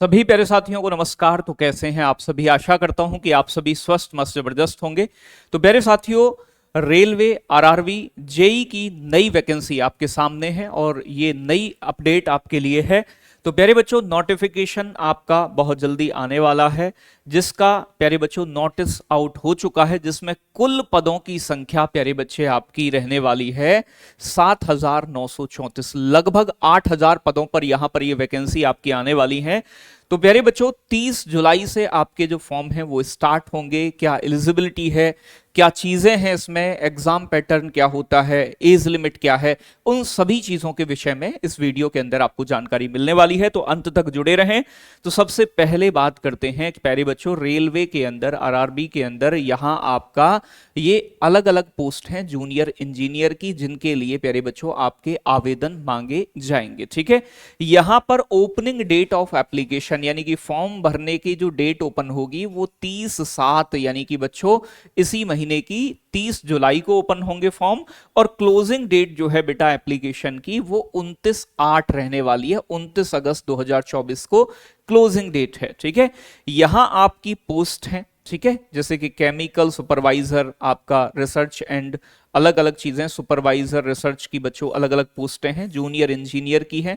सभी प्यारे साथियों को नमस्कार। तो कैसे हैं आप सभी? आशा करता हूं कि आप सभी स्वस्थ मस्त जबरदस्त होंगे। तो प्यारे साथियों, रेलवे आरआरबी जेई की नई वैकेंसी आपके सामने है और ये नई अपडेट आपके लिए है। तो प्यारे बच्चों, नोटिफिकेशन आपका बहुत जल्दी आने वाला है, जिसका प्यारे बच्चों नोटिस आउट हो चुका है, जिसमें कुल पदों की संख्या प्यारे बच्चे आपकी रहने वाली है 7,934। लगभग 8,000 पदों पर यहां पर ये वैकेंसी आपकी आने वाली है। तो प्यारे बच्चों, 30 जुलाई से आपके जो फॉर्म हैं वो स्टार्ट होंगे। क्या एलिजिबिलिटी है, क्या चीजें हैं इसमें, एग्जाम पैटर्न क्या होता है, एज लिमिट क्या है, उन सभी चीजों के विषय में इस वीडियो के अंदर आपको जानकारी मिलने वाली है। तो अंत तक जुड़े रहें। तो सबसे पहले बात करते हैं कि प्यारे बच्चों, रेलवे के अंदर आरआरबी के अंदर यहां आपका ये अलग अलग पोस्ट हैं जूनियर इंजीनियर की, जिनके लिए प्यारे बच्चों आपके आवेदन मांगे जाएंगे। ठीक है, यहां पर ओपनिंग डेट ऑफ एप्लीकेशन यानी कि फॉर्म भरने की जो डेट ओपन होगी वो 30/7 यानी कि बच्चों इसी महीने की 30 जुलाई को ओपन होंगे फॉर्म। और क्लोजिंग डेट जो है बेटा एप्लीकेशन की वो 29/8 रहने वाली है। 29 अगस्त 2024 को क्लोजिंग डेट है। ठीक है, यहां आपकी पोस्ट है, ठीक है, जैसे कि केमिकल सुपरवाइजर, आपका रिसर्च एंड अलग अलग चीजें, सुपरवाइजर रिसर्च की बच्चों अलग अलग पोस्टें हैं, जूनियर इंजीनियर की हैं।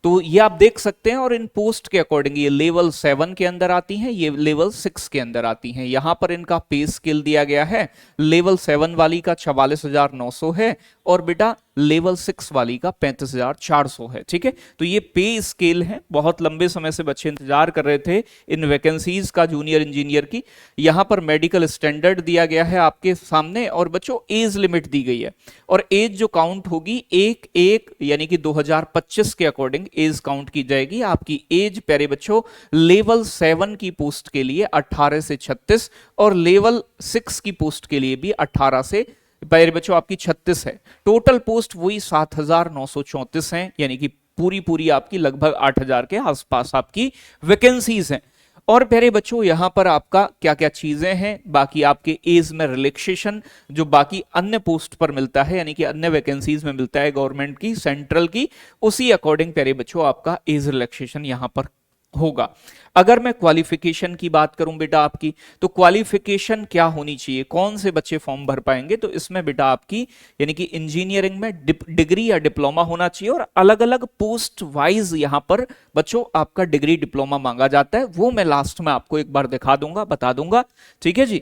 तो ये आप देख सकते हैं और इन पोस्ट के अकॉर्डिंग ये लेवल 7 के अंदर आती हैं, ये लेवल 6 के अंदर आती हैं। यहां पर इनका पे स्केल दिया गया है, लेवल 7 वाली का 44,900 है और बेटा लेवल 6 वाली का 35,400 है। ठीक है, तो ये पे स्केल है। बहुत लंबे समय से बच्चे इंतजार कर रहे थे इन वैकेंसीज का जूनियर इंजीनियर की। यहां पर मेडिकल स्टैंडर्ड दिया गया है आपके सामने और बच्चों एज लिमिट दी गई है। और एज जो काउंट होगी 1/1 यानी कि 2025 के अकॉर्डिंग एज काउंट की जाएगी। आपकी एज प्यारे बच्चों लेवल 7 की पोस्ट के लिए 18 से 36 और लेवल 6 की पोस्ट के लिए भी 18 से प्यारे बच्चों आपकी 36 है। टोटल पोस्ट वही 7,934 हैं, यानी कि पूरी पूरी आपकी लगभग 8,000 के आसपास आपकी वैकेंसीज हैं। और प्यारे बच्चों, यहां पर आपका क्या क्या चीजें हैं, बाकी आपके एज में रिलैक्सेशन जो बाकी अन्य पोस्ट पर मिलता है, यानी कि अन्य वैकेंसीज में मिलता है गवर्नमेंट की, सेंट्रल की, उसी अकॉर्डिंग प्यारे बच्चों आपका एज रिलैक्सेशन यहां पर होगा। अगर मैं क्वालिफिकेशन की बात करूं बेटा आपकी, तो क्वालिफिकेशन क्या होनी चाहिए, कौन से बच्चे फॉर्म भर पाएंगे, तो इसमें बेटा आपकी यानी कि इंजीनियरिंग में डिग्री या डिप्लोमा होना चाहिए। और अलग अलग पोस्ट वाइज यहां पर बच्चों आपका डिग्री डिप्लोमा मांगा जाता है, वो मैं लास्ट में आपको एक बार दिखा दूंगा, बता दूंगा। ठीक है जी,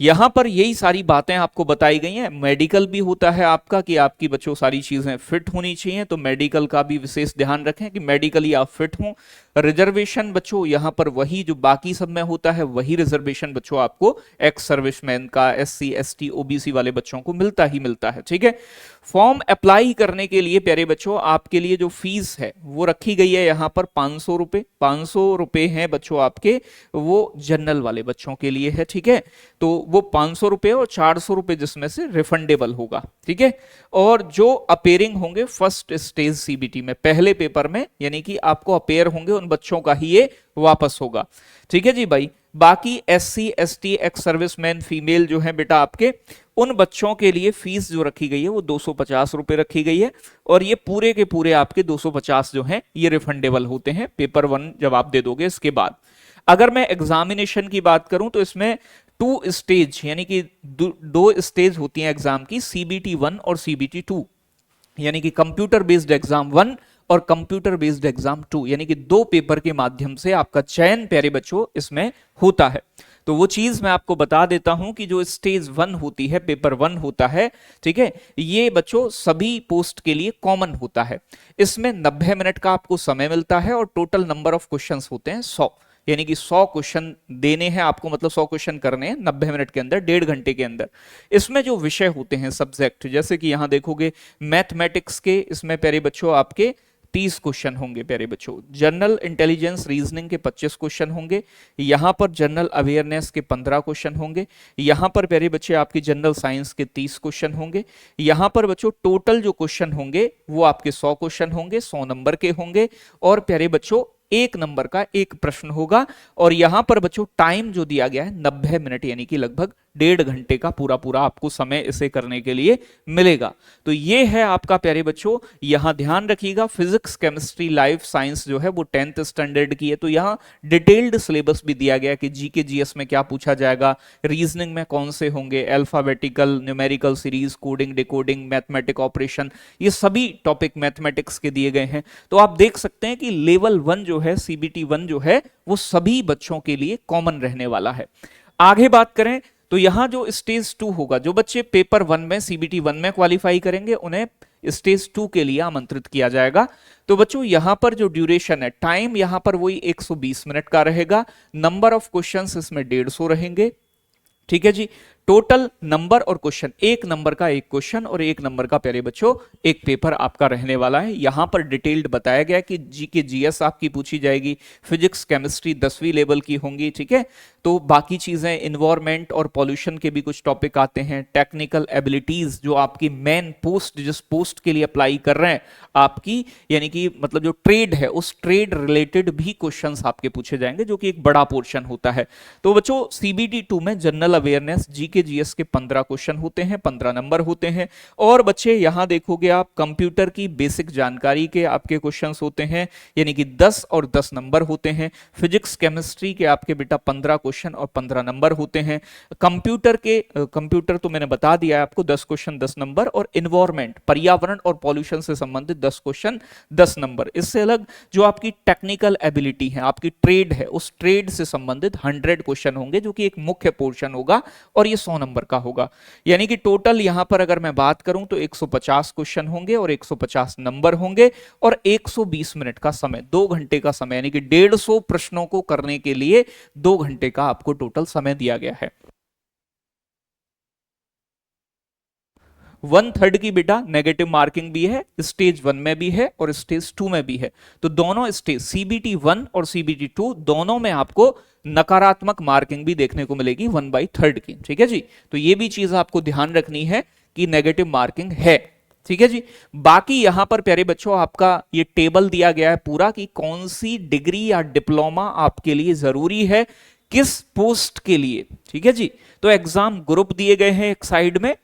यहां पर यही सारी बातें आपको बताई गई हैं। मेडिकल भी होता है आपका कि आपकी बच्चों सारी चीजें फिट होनी चाहिए, तो मेडिकल का भी विशेष ध्यान रखें कि मेडिकली आप फिट हों। रिजर्वेशन बच्चों यहां पर वही जो बाकी सब में होता है वही रिजर्वेशन बच्चों आपको एक्स सर्विसमैन का, SC ST OBC वाले बच्चों को मिलता ही मिलता है। ठीक है, फॉर्म अप्लाई करने के लिए प्यारे बच्चों आपके लिए जो फीस है वो रखी गई है यहां पर 500 रुपए। 500 रुपए हैं बच्चों आपके, वो जनरल वाले बच्चों के लिए है। ठीक है, तो वो 500 रुपए और 400 रुपए जिसमें से रिफंडेबल होगा। ठीक है, और जो अपेयरिंग होंगे फर्स्ट स्टेज CBT में, पहले पेपर में, यानी कि आपको अपेयर होंगे उन बच्चों का ही ये वापस होगा। ठीक है जी भाई, बाकी SC ST ex serviceman female जो है बेटा आपके, उन बच्चों के लिए फीस जो रखी गई है वो 250 रुपए रखी गई है। और ये पूरे के पूरे आपके 250 जो हैं ये रिफंडेबल होते हैं पेपर 1 जब आप दे दोगे इसके बाद। अगर मैं एग्जामिनेशन की बात करूं तो इसमें 2 स्टेज यानी कि दो स्टेज होती हैं एग्जाम की, CBT 1 और CBT 2, यानी कि कंप्यूटर बेस्ड एग्जाम 1 और कंप्यूटर बेस्ड एग्जाम 2, यानी कि 2 पेपर के माध्यम से आपका चयन प्यारे बच्चों इसमें होता है। तो वो चीज मैं आपको बता देता हूं कि जो स्टेज 1 होती है, पेपर 1 होता है, ठीक है, ये बच्चों सभी पोस्ट के लिए कॉमन होता है। इसमें 90 मिनट का आपको समय मिलता है और टोटल नंबर ऑफ क्वेश्चंस होते हैं 100, यानी कि 100 क्वेश्चन देने हैं आपको, मतलब 100 क्वेश्चन करने हैं 90 मिनट के अंदर, 1.5 घंटे के अंदर। इसमें जो विषय होते हैं सब्जेक्ट, जैसे कि यहां देखोगे मैथमेटिक्स के, इसमें प्यारे बच्चों आपके 30 क्वेश्चन होंगे प्यारे बच्चों। जनरल इंटेलिजेंस रीजनिंग के 25 क्वेश्चन होंगे। यहां पर जनरल अवेयरनेस के 15 क्वेश्चन होंगे। यहां पर प्यारे बच्चे आपकी जनरल साइंस के 30 क्वेश्चन होंगे। यहां पर बच्चों टोटल जो क्वेश्चन होंगे वो आपके 100 क्वेश्चन होंगे, 100 नंबर के होंगे। और प्यारे बच्चों 1 नंबर का एक प्रश्न होगा। और यहां पर बच्चों टाइम जो दिया गया है 90 मिनट, यानी कि लगभग 1.5 घंटे का पूरा पूरा आपको समय इसे करने के लिए मिलेगा। तो ये है आपका प्यारे बच्चों, यहां ध्यान रखिएगा फिजिक्स केमिस्ट्री लाइफ साइंस जो है वो 10th स्टैंडर्ड की है। तो यहां डिटेल्ड सिलेबस भी दिया गया कि जीके जीएस में क्या पूछा जाएगा, रीजनिंग में कौन से होंगे, alphabetical, numerical series, coding, decoding, mathematic operation, ये सभी टॉपिक मैथमेटिक्स के दिए गए हैं। तो आप देख सकते हैं कि लेवल 1 जो है, सीबीटी 1 जो है, वो सभी बच्चों के लिए कॉमन रहने वाला है। आगे बात करें तो यहां जो स्टेज 2 होगा, जो बच्चे पेपर 1 में सीबीटी 1 में क्वालिफाई करेंगे उन्हें स्टेज 2 के लिए आमंत्रित किया जाएगा। तो बच्चों यहां पर जो ड्यूरेशन है, टाइम यहां पर वही 120 मिनट का रहेगा। नंबर ऑफ क्वेश्चंस इसमें 150 रहेंगे। ठीक है जी। टोटल नंबर और क्वेश्चन, 1 नंबर का 1 क्वेश्चन और 1 नंबर का प्यारे बच्चों 1 पेपर आपका रहने वाला है। यहां पर डिटेल्ड बताया गया कि जीके जीएस आपकी पूछी जाएगी, फिजिक्स केमिस्ट्री 10वीं लेवल की होंगी। ठीक है। तो बाकी चीजें इन्वायरमेंट और पॉल्यूशन के भी कुछ टॉपिक आते हैं। टेक्निकल एबिलिटीज जो आपकी मेन पोस्ट, जिस पोस्ट के लिए अप्लाई कर रहे हैं आपकी, यानी कि मतलब जो ट्रेड है, उस ट्रेड रिलेटेड भी क्वेश्चंस आपके पूछे जाएंगे, जो कि एक बड़ा पोर्शन होता है। तो बच्चों सीबीटी 2 में जनरल अवेयरनेस जीके जीएस के 15 क्वेश्चन होते हैं, 15 नंबर होते हैं। और बच्चे यहां देखोगे आप कंप्यूटर की बेसिक जानकारी के आपके क्वेश्चंस होते हैं, यानी कि 10 और 10 नंबर होते हैं। फिजिक्स केमिस्ट्री के आपके बेटा 15 क्वेश्चन और 15 नंबर होते हैं। कंप्यूटर तो मैंने बता दिया है आपको, 10 क्वेश्चन 10 नंबर। और इन्वायरमेंट, पर्यावरण और पॉल्यूशन से संबंधित 10 क्वेश्चन 10 नंबर। इससे अलग जो आपकी टेक्निकल एबिलिटी है, आपकी ट्रेड है, उस ट्रेड से संबंधित 100 क्वेश्चन होंगे, जो कि एक मुख्य पोर्शन होगा और ये 100 नंबर का होगा। यानी कि टोटल यहां पर अगर मैं बात करूं तो 150 क्वेश्चन होंगे और 150 नंबर होंगे और 120 मिनट का समय, 2 घंटे का समय, यानी कि 150 प्रश्नों को करने के लिए 2 घंटे का आपको टोटल समय दिया गया है। 1/3 की बेटा नेगेटिव मार्किंग भी है, स्टेज 1 में भी है और स्टेज 2 में भी है। तो दोनों स्टेज सीबीटी 1 और सीबीटी 2 दोनों में आपको नकारात्मक मार्किंग भी देखने को मिलेगी 1/3 की। ठीक है जी। तो ये भी चीज आपको ध्यान रखनी है कि नेगेटिव मार्किंग है। ठीक है जी। बाकी यहां पर प्यारे बच्चों आपका ये टेबल दिया गया है पूरा कि कौन सी डिग्री या डिप्लोमा आपके लिए जरूरी है, किस पोस्ट के लिए। ठीक है जी। तो एग्जाम ग्रुप दिए गए हैं एक साइड में,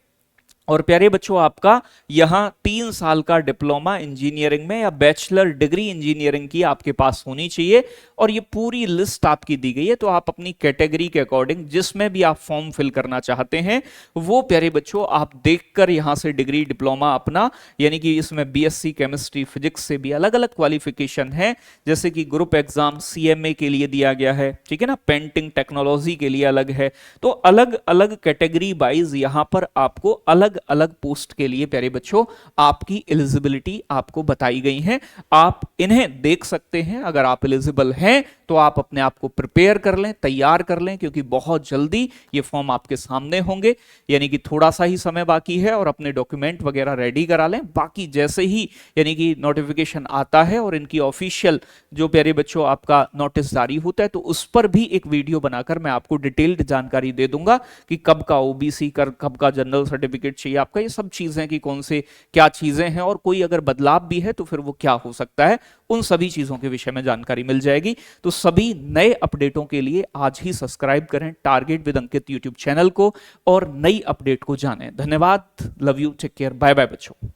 और प्यारे बच्चों आपका यहां 3 साल का डिप्लोमा इंजीनियरिंग में या बैचलर डिग्री इंजीनियरिंग की आपके पास होनी चाहिए। और ये पूरी लिस्ट आपकी दी गई है, तो आप अपनी कैटेगरी के अकॉर्डिंग जिसमें भी आप फॉर्म फिल करना चाहते हैं वो प्यारे बच्चों आप देखकर यहां से डिग्री डिप्लोमा अपना, यानी कि इसमें बीएससी केमिस्ट्री फिजिक्स से भी अलग अलग क्वालिफिकेशन है, जैसे कि ग्रुप एग्जाम सीएमए के लिए दिया गया है। ठीक है ना। पेंटिंग टेक्नोलॉजी के लिए अलग है। तो अलग अलग कैटेगरी वाइज यहां पर आपको अलग अलग पोस्ट के लिए प्यारे बच्चों आपकी एलिजिबिलिटी आपको बताई गई है। आप इन्हें देख सकते हैं। अगर आप एलिजिबल हैं तो आप अपने आप को प्रिपेयर कर लें, तैयार कर लें, क्योंकि बहुत जल्दी ये फॉर्म आपके सामने होंगे, यानी कि थोड़ा सा ही समय बाकी है। और अपने डॉक्यूमेंट वगैरह रेडी करा लें। बाकी जैसे ही यानी कि नोटिफिकेशन आता है और इनकी ऑफिशियल जो प्यारे बच्चों आपका नोटिस जारी होता है, तो उस पर भी एक वीडियो बनाकर मैं आपको डिटेल्ड जानकारी दे दूंगा कि कब का ओबीसी कर, कब का जनरल सर्टिफिकेट चाहिए आपका, ये सब चीजें कि कौन से क्या चीजें हैं और कोई अगर बदलाव भी है तो फिर वो क्या हो सकता है, उन सभी चीजों के विषय में जानकारी मिल जाएगी। तो सभी नए अपडेटों के लिए आज ही सब्सक्राइब करें target with Ankit YouTube channel को और नई अपडेट को जानें। धन्यवाद। Love you. Take care. Bye bye बच्चों।